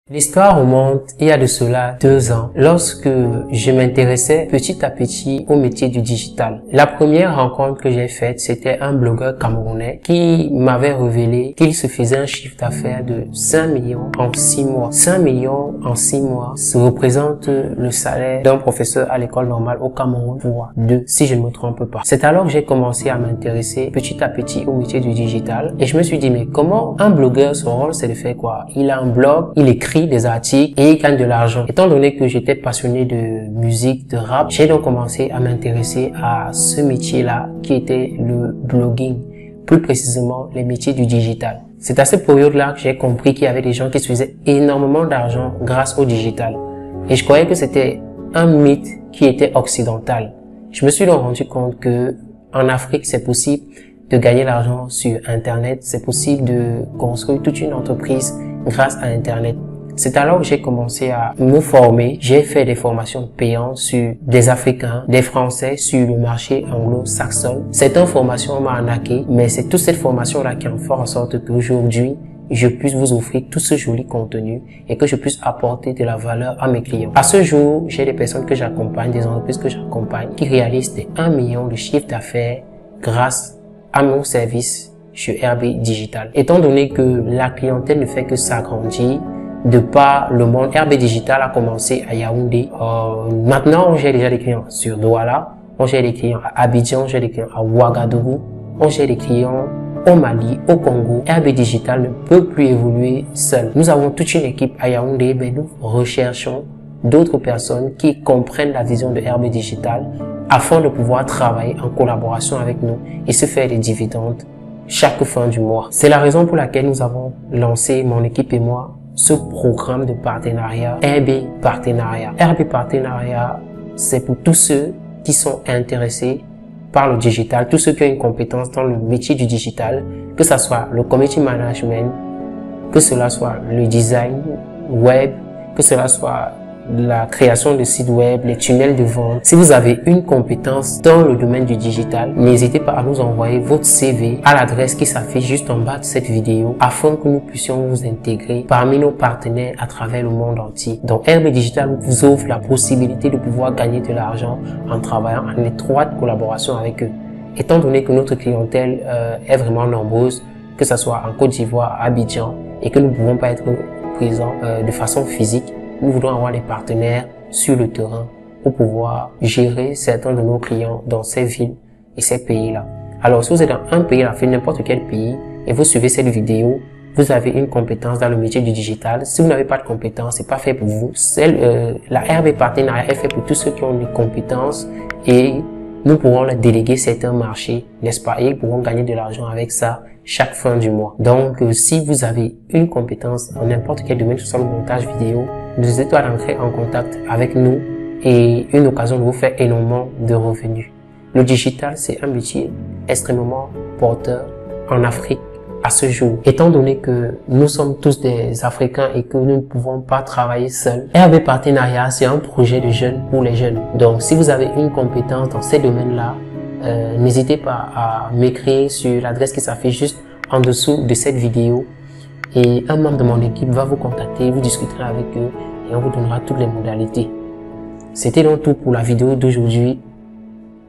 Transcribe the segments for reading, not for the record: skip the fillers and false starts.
L'histoire remonte il y a de cela 2 ans, lorsque je m'intéressais petit à petit au métier du digital. La première rencontre que j'ai faite, c'était un blogueur camerounais qui m'avait révélé qu'il se faisait un chiffre d'affaires de 5 millions en 6 mois. 5 millions en 6 mois, ça représente le salaire d'un professeur à l'école normale au Cameroun fois 2, si je ne me trompe pas. C'est alors que j'ai commencé à m'intéresser petit à petit au métier du digital et je me suis dit, mais comment un blogueur, son rôle c'est de faire quoi? Il a un blog, il écrit des articles et il gagne de l'argent. Étant donné que j'étais passionné de musique, de rap, j'ai donc commencé à m'intéresser à ce métier-là qui était le blogging, plus précisément les métiers du digital. C'est à cette période-là que j'ai compris qu'il y avait des gens qui se faisaient énormément d'argent grâce au digital. Et je croyais que c'était un mythe qui était occidental. Je me suis donc rendu compte que en Afrique, c'est possible de gagner l'argent sur Internet, c'est possible de construire toute une entreprise grâce à Internet. C'est alors que j'ai commencé à me former. J'ai fait des formations payantes sur des Africains, des Français sur le marché anglo-saxon. Cette formation m'a arnaqué, mais c'est toute cette formation-là qui en fait en sorte qu'aujourd'hui, je puisse vous offrir tout ce joli contenu et que je puisse apporter de la valeur à mes clients. À ce jour, j'ai des personnes que j'accompagne, des entreprises que j'accompagne qui réalisent des 1 million de chiffre d'affaires grâce à mon service sur RB Digital. Étant donné que la clientèle ne fait que s'agrandir, de par le monde, RB Digital a commencé à Yaoundé. Maintenant, j'ai déjà des clients sur Douala, j'ai des clients à Abidjan, j'ai des clients à Ouagadougou, j'ai des clients au Mali, au Congo. RB Digital ne peut plus évoluer seul. Nous avons toute une équipe à Yaoundé, mais nous recherchons d'autres personnes qui comprennent la vision de RB Digital afin de pouvoir travailler en collaboration avec nous et se faire des dividendes chaque fin du mois. C'est la raison pour laquelle nous avons lancé, mon équipe et moi, ce programme de partenariat, RB Partenariat. RB Partenariat, c'est pour tous ceux qui sont intéressés par le digital, tous ceux qui ont une compétence dans le métier du digital, que ce soit le community management, que cela soit le design web, que cela soit la création de sites web, les tunnels de vente. Si vous avez une compétence dans le domaine du digital, n'hésitez pas à nous envoyer votre CV à l'adresse qui s'affiche juste en bas de cette vidéo afin que nous puissions vous intégrer parmi nos partenaires à travers le monde entier. Donc RB Digital vous offre la possibilité de pouvoir gagner de l'argent en travaillant en étroite collaboration avec eux. Étant donné que notre clientèle est vraiment nombreuse, que ce soit en Côte d'Ivoire, à Abidjan, et que nous ne pouvons pas être présents de façon physique, nous voulons avoir des partenaires sur le terrain pour pouvoir gérer certains de nos clients dans ces villes et ces pays-là. Alors, si vous êtes dans un pays, là, fait n'importe quel pays, et vous suivez cette vidéo, vous avez une compétence dans le métier du digital. Si vous n'avez pas de compétence, c'est pas fait pour vous. La RB Partenariat est fait pour tous ceux qui ont des compétences et nous pourrons leur déléguer certains marchés, n'est-ce pas? Et ils pourront gagner de l'argent avec ça chaque fin du mois. Donc, si vous avez une compétence dans n'importe quel domaine, que ce soit le montage vidéo, n'hésitez pas à entrer en contact avec nous et une occasion de vous faire énormément de revenus. Le digital, c'est un métier extrêmement porteur en Afrique à ce jour. Étant donné que nous sommes tous des Africains et que nous ne pouvons pas travailler seuls, RB Partenariat, c'est un projet de jeunes pour les jeunes. Donc, si vous avez une compétence dans ces domaines-là, n'hésitez pas à m'écrire sur l'adresse qui s'affiche juste en dessous de cette vidéo et un membre de mon équipe va vous contacter, vous discuterez avec eux et on vous donnera toutes les modalités. C'était donc tout pour la vidéo d'aujourd'hui.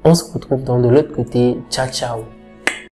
On se retrouve dans de l'autre côté. Ciao, ciao.